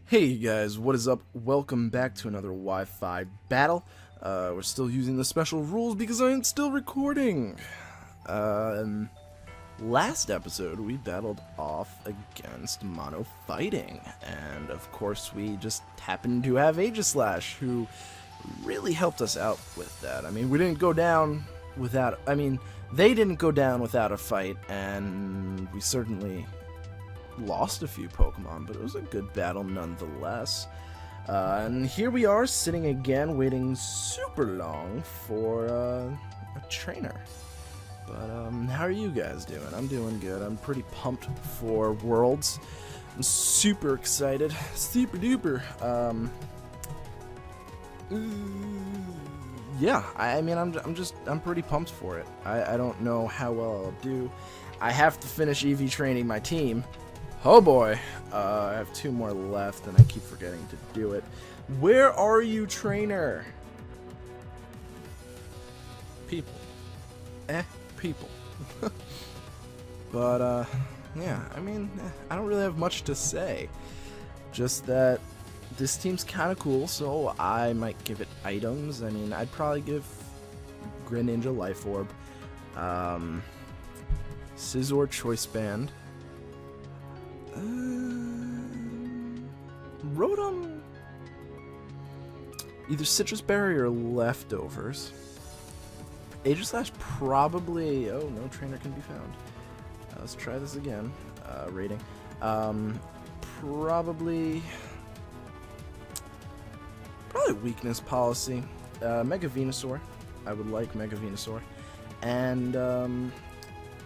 Hey guys, what is up? Welcome back to another Wi-Fi battle. We're still using the special rules because I'm still recording. Last episode we battled off against Mono Fighting, and of course we just happened to have Aegislash, who really helped us out with that. I mean, we didn't go down without, they didn't go down without a fight, and we certainly lost a few Pokemon, but it was a good battle nonetheless. And here we are, sitting again, waiting super long for a trainer. But how are you guys doing? I'm doing good. I'm pretty pumped for Worlds. I'm super excited, super duper. Yeah, I'm pretty pumped for it. I don't know how well I'll do. I have to finish EV training my team. Oh boy, I have 2 more left and I keep forgetting to do it. Where are you, trainer? People. People. But, yeah, I don't really have much to say. Just that this team's kind of cool, so I might give it items. I'd probably give Greninja Life Orb, Scizor Choice Band, Rotom, either Citrus Berry or Leftovers. Aegislash probably. Oh, no trainer can be found. Let's try this again. Rating. Probably weakness policy. Mega Venusaur. I would like Mega Venusaur. And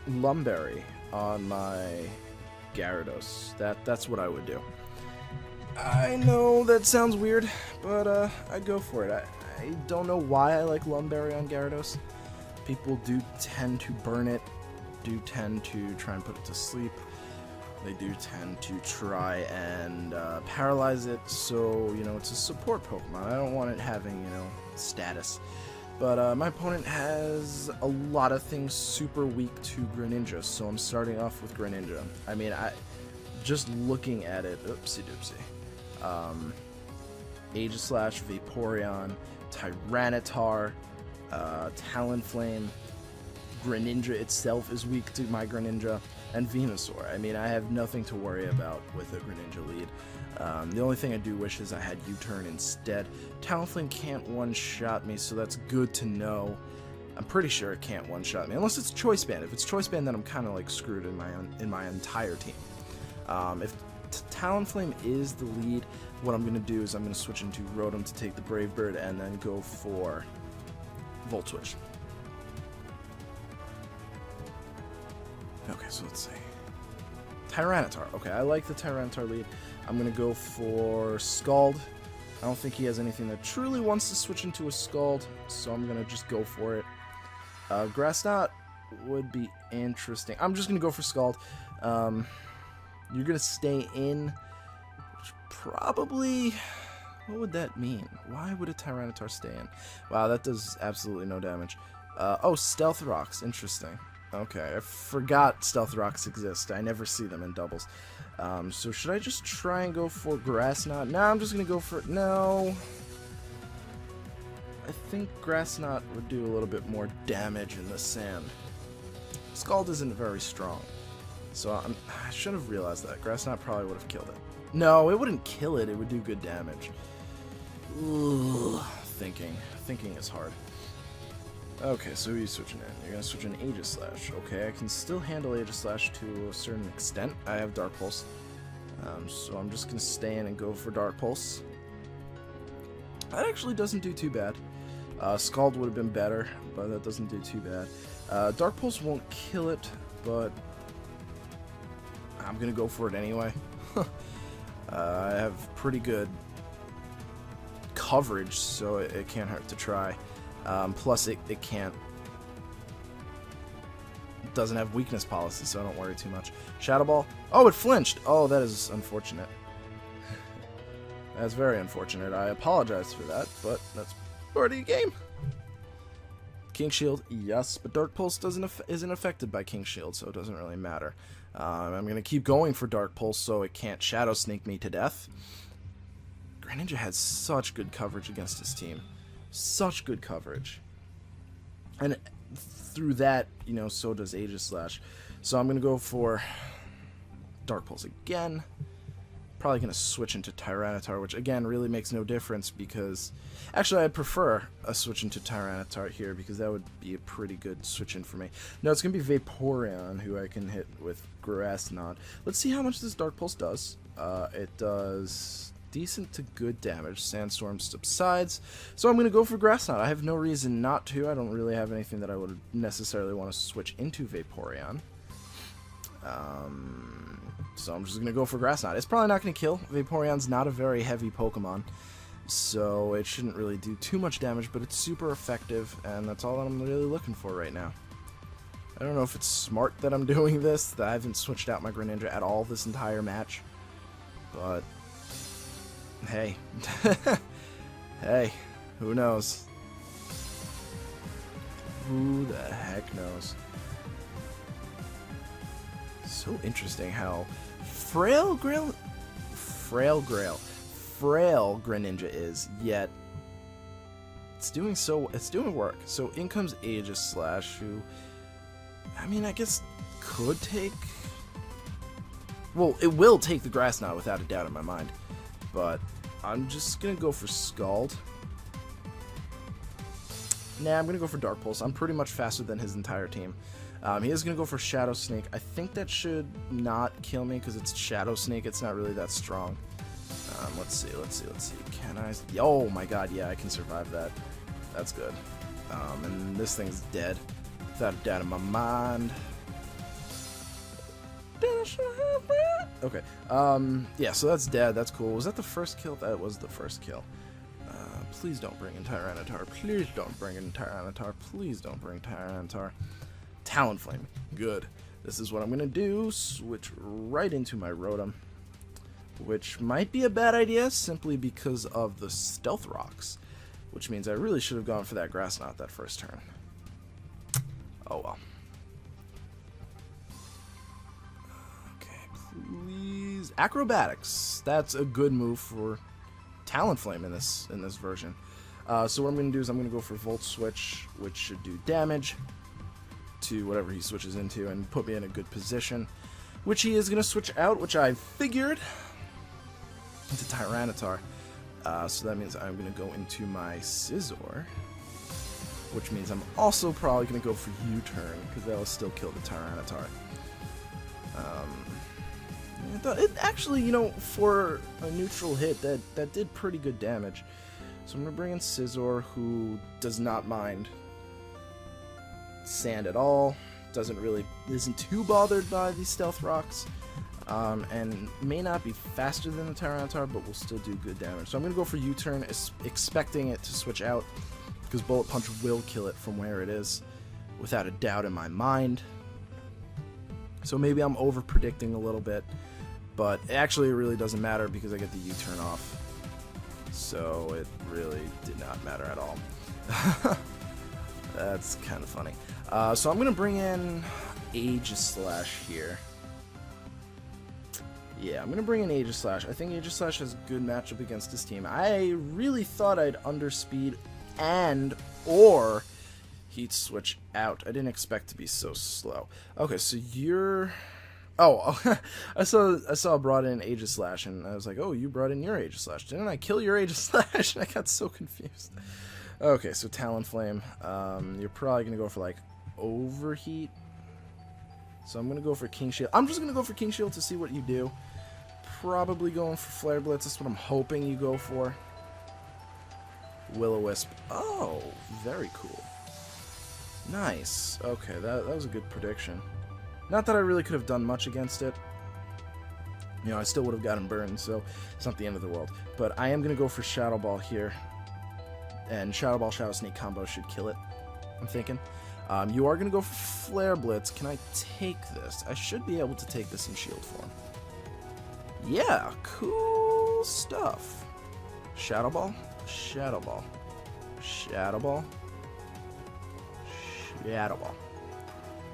Lumberry on my Gyarados. That's what I would do. I know that sounds weird, but I'd go for it. I don't know why I like Lumberry on Gyarados. People do tend to burn it, do tend to try and put it to sleep. They do tend to try and paralyze it, so, it's a support Pokemon. I don't want it having, status. But my opponent has a lot of things super weak to Greninja, so I'm starting off with Greninja. Just looking at it, oopsie doopsie. Aegislash, Vaporeon, Tyranitar, Talonflame, Greninja itself is weak to my Greninja, and Venusaur. I have nothing to worry about with a Greninja lead. The only thing I do wish is I had U-turn instead. Talonflame can't one-shot me, so that's good to know. I'm pretty sure it can't one-shot me, unless it's Choice Band. If it's Choice Band, then I'm kind of like screwed in my entire team. If Talonflame is the lead, what I'm going to do is I'm going to switch into Rotom to take the Brave Bird, and then go for Volt Switch. Okay, so let's see. Tyranitar. Okay, I like the Tyranitar lead. I'm going to go for Scald. I don't think he has anything that truly wants to switch into a Scald, so I'm going to just go for it. Grass Knot would be interesting. I'm just going to go for Scald. You're going to stay in, which probably... What would that mean? Why would a Tyranitar stay in? Wow, that does absolutely no damage. Oh, Stealth Rocks. Interesting. Okay, I forgot Stealth Rocks exist. I never see them in doubles. So should I just try and go for Grass Knot? No, I'm just going to go for... No. I think Grass Knot would do a little bit more damage in the sand. Scald isn't very strong. So I should have realized that. Grass Knot probably would have killed it. No, it wouldn't kill it. It would do good damage. Ugh, thinking is hard. Okay, so who are you switching in? You're going to switch in Aegislash. Okay, I can still handle Aegislash to a certain extent. I have Dark Pulse. So I'm just going to stay in and go for Dark Pulse. That actually doesn't do too bad. Scald would have been better, but that doesn't do too bad. Dark Pulse won't kill it, but I'm going to go for it anyway. I have pretty good coverage, so it can't hurt to try. Plus, it doesn't have weakness policy, so I don't worry too much. Shadow Ball. Oh, it flinched. Oh, that is unfortunate. That's very unfortunate. I apologize for that, but that's part of the game. King Shield, yes, but Dark Pulse isn't affected by King Shield, so it doesn't really matter. I'm going to keep going for Dark Pulse so it can't Shadow Sneak me to death. Greninja had such good coverage against his team. Such good coverage. And through that, you know, so does Aegislash. So I'm going to go for Dark Pulse again. Probably going to switch into Tyranitar, which again really makes no difference because... Actually, I'd prefer a switch into Tyranitar here because that would be a pretty good switch in for me. No, it's going to be Vaporeon, who I can hit with Grass Knot. Let's see how much this Dark Pulse does. It does decent to good damage. Sandstorm subsides. So I'm going to go for Grass Knot. I have no reason not to. I don't really have anything that I would necessarily want to switch into Vaporeon. So I'm just going to go for Grass Knot. It's probably not going to kill. Vaporeon's not a very heavy Pokemon, so it shouldn't really do too much damage, but it's super effective, and that's all that I'm really looking for right now. I don't know if it's smart that I'm doing this, that I haven't switched out my Greninja at all this entire match, but hey. Hey, who knows? Who the heck knows? So interesting how frail Greninja is, yet it's doing work. So in comes Aegislash, who, I mean, I guess could take, well, it will take the Grass Knot without a doubt in my mind, but I'm just gonna go for Scald. Nah, I'm gonna go for Dark Pulse. I'm pretty much faster than his entire team. He is going to go for Shadow Snake. I think that should not kill me because it's Shadow Snake. It's not really that strong. Let's see. Can I? Oh my god, yeah, I can survive that. That's good. And this thing's dead. Without a doubt in my mind. Okay. Yeah, so that's dead. That's cool. Was that the first kill? That was the first kill. Please don't bring in Tyranitar. Please don't bring in Tyranitar. Please don't bring Tyranitar. Talonflame. Good. This is what I'm going to do. Switch right into my Rotom. Which might be a bad idea simply because of the Stealth Rocks. Which means I really should have gone for that Grass Knot that first turn. Oh well. Okay, please. Acrobatics. That's a good move for Talonflame in this version. So what I'm going to do is I'm going to go for Volt Switch, which should do damage to whatever he switches into and put me in a good position, which he is going to switch out, which I figured, into Tyranitar. So that means I'm going to go into my Scizor, which means I'm also probably going to go for U-turn because that'll still kill the Tyranitar. It actually, you know, for a neutral hit, that did pretty good damage. So I'm going to bring in Scizor, who does not mind sand at all, isn't too bothered by these Stealth Rocks, and may not be faster than the Tyranitar, but will still do good damage. So I'm going to go for U-turn, expecting it to switch out, because Bullet Punch will kill it from where it is, without a doubt in my mind. So maybe I'm over-predicting a little bit, but actually it really doesn't matter because I get the U-turn off. So it really did not matter at all. That's kind of funny. So I'm going to bring in Aegislash here. Yeah, I'm going to bring in Aegislash. I think Aegislash has a good matchup against his team. I really thought I'd underspeed or he'd switch out. I didn't expect to be so slow. Okay, so you're... Oh, I saw brought in Aegislash, and I was like, oh, you brought in your Aegislash. Didn't I kill your Aegislash? I got so confused. Okay, so Talonflame. You're probably going to go for, like, Overheat. So I'm going to go for King Shield. I'm just going to go for King Shield to see what you do. Probably going for Flare Blitz. That's what I'm hoping you go for. Will-O-Wisp. Oh, very cool. Nice. Okay, that was a good prediction. Not that I really could have done much against it. You know, I still would have gotten burned, so it's not the end of the world. But I am going to go for Shadow Ball here. And Shadow Ball, Shadow Snake combo should kill it, I'm thinking. You are going to go for Flare Blitz. Can I take this? I should be able to take this in shield form. Yeah, cool stuff. Shadow Ball, Shadow Ball, Shadow Ball, Shadow Ball.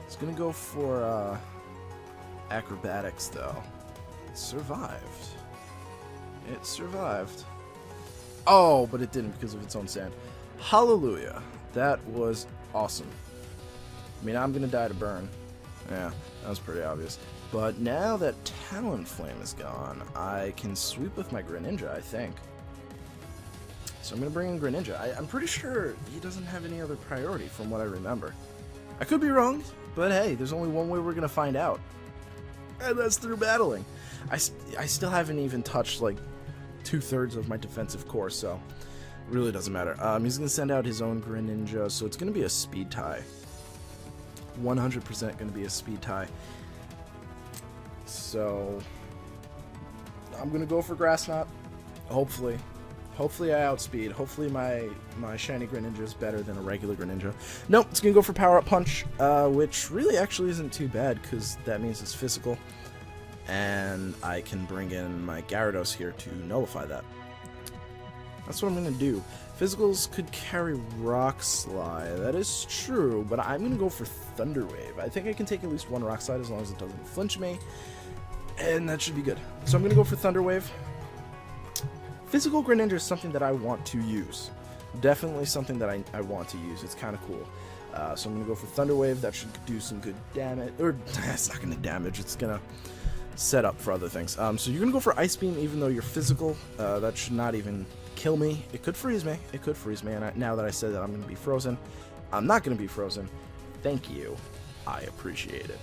It's going to go for Acrobatics, though. It survived. It survived. Oh, but it didn't because of its own sand. Hallelujah. That was awesome. I mean, I'm going to die to burn. Yeah, that was pretty obvious. But now that Talonflame is gone, I can sweep with my Greninja, I think. So I'm going to bring in Greninja. I'm pretty sure he doesn't have any other priority from what I remember. I could be wrong, but hey, there's only one way we're going to find out. And that's through battling. I still haven't even touched, like, 2/3 of my defensive core, so it really doesn't matter. He's going to send out his own Greninja, so it's going to be a speed tie. 100% going to be a speed tie. So I'm going to go for Grass Knot. Hopefully I outspeed. Hopefully my shiny Greninja is better than a regular Greninja. Nope, it's going to go for Power Up Punch, which really actually isn't too bad because that means it's physical. And I can bring in my Gyarados here to nullify that. That's what I'm going to do. Physicals could carry Rock Slide. That is true, but I'm going to go for Thunder Wave. I think I can take at least one Rock Slide as long as it doesn't flinch me. And that should be good. So I'm going to go for Thunder Wave. Physical Greninja is something that I want to use. Definitely something that I want to use. It's kind of cool. So I'm going to go for Thunder Wave. That should do some good damage. Or, it's not going to damage. It's going to set up for other things. So you're going to go for Ice Beam even though you're physical. That should not even kill me. It could freeze me. It could freeze me. And now that I said that I'm going to be frozen, I'm not going to be frozen. Thank you. I appreciate it.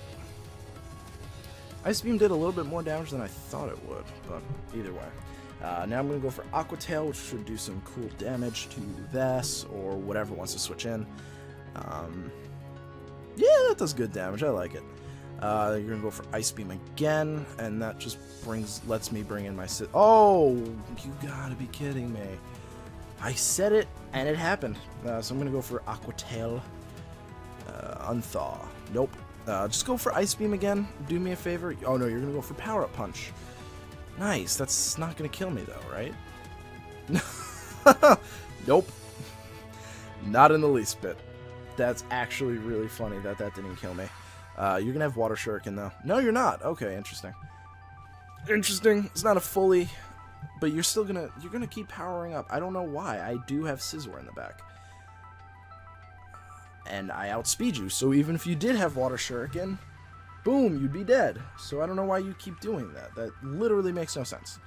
Ice Beam did a little bit more damage than I thought it would, but either way. Now I'm going to go for Aqua Tail, which should do some cool damage to Vass or whatever wants to switch in. Yeah, that does good damage. I like it. You're going to go for Ice Beam again, and that just lets me bring in my... Oh, you gotta be kidding me. I said it, and it happened. So I'm going to go for Aqua Tail. Unthaw. Nope. Just go for Ice Beam again. Do me a favor. Oh, no, you're going to go for Power Up Punch. Nice. That's not going to kill me, though, right? Nope. Not in the least bit. That's actually really funny that didn't kill me. You're going to have Water Shuriken, though. No, you're not. Okay, interesting. Interesting. It's not a fully... But you're still going to... You're going to keep powering up. I don't know why. I do have Scizor in the back. And I outspeed you, so even if you did have Water Shuriken, boom, you'd be dead. So I don't know why you keep doing that. That literally makes no sense.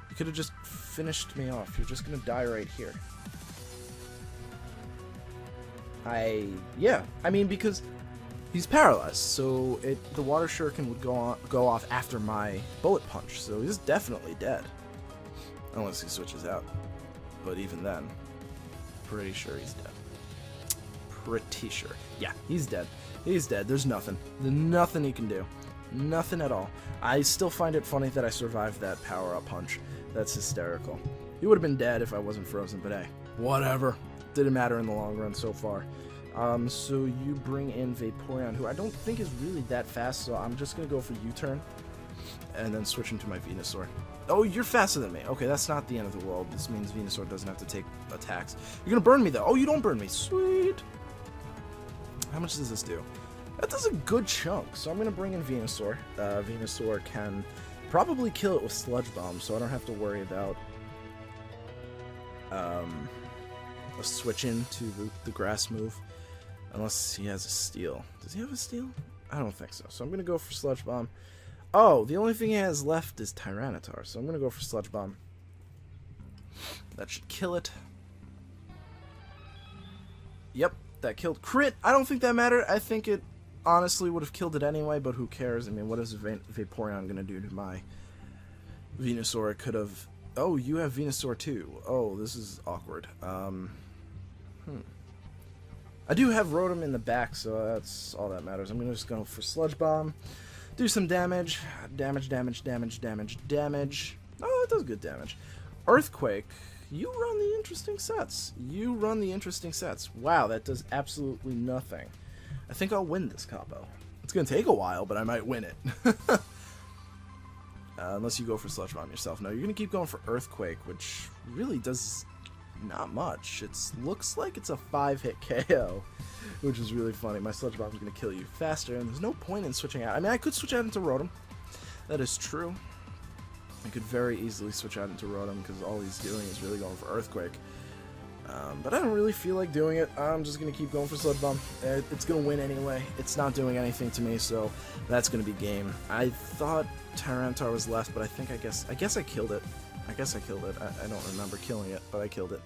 You could have just finished me off. You're just going to die right here. Yeah, I mean, because he's paralyzed, so the Water Shuriken would go off after my Bullet Punch, so he's definitely dead. Unless he switches out. But even then, pretty sure he's dead. Pretty sure. Yeah, he's dead. He's dead. There's nothing. There's nothing he can do. Nothing at all. I still find it funny that I survived that Power-Up Punch. That's hysterical. He would have been dead if I wasn't frozen, but hey, whatever. Didn't matter in the long run so far. So you bring in Vaporeon, who I don't think is really that fast, so I'm just going to go for U-turn and then switch into my Venusaur. Oh, you're faster than me. Okay, that's not the end of the world. This means Venusaur doesn't have to take attacks. You're going to burn me, though. Oh, you don't burn me. Sweet. How much does this do? That does a good chunk, so I'm going to bring in Venusaur. Venusaur can probably kill it with Sludge Bomb, so I don't have to worry about a switch into the grass move. Unless he has a Steel. Does he have a Steel? I don't think so. So I'm going to go for Sludge Bomb. Oh, the only thing he has left is Tyranitar, so I'm going to go for Sludge Bomb. That should kill it. Yep, that killed. Crit! I don't think that mattered. I think it honestly would have killed it anyway, but who cares? I mean, what is Vaporeon going to do to my Venusaur? It could have... Oh, you have Venusaur too. Oh, this is awkward. I do have Rotom in the back, so that's all that matters. I'm going to just go for Sludge Bomb. Do some damage. Damage. Oh, it does good damage. Earthquake. You run the interesting sets. Wow, that does absolutely nothing. I think I'll win this combo. It's going to take a while, but I might win it. Unless you go for Sludge Bomb yourself. No, you're going to keep going for Earthquake, which really does not much. It looks like it's a 5-hit KO, which is really funny. My Sludge Bomb is going to kill you faster, and there's no point in switching out. I mean, I could switch out into Rotom. That is true. I could very easily switch out into Rotom because all he's doing is really going for Earthquake. But I don't really feel like doing it. I'm just going to keep going for Sludge Bomb. It's going to win anyway. It's not doing anything to me, so that's going to be game. I thought Tyranitar was left, but I guess I killed it. I I don't remember killing it, but I killed it.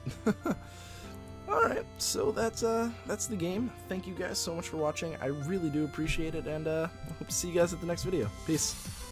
Alright, so that's the game. Thank you guys so much for watching. I really do appreciate it, and I hope to see you guys at the next video. Peace.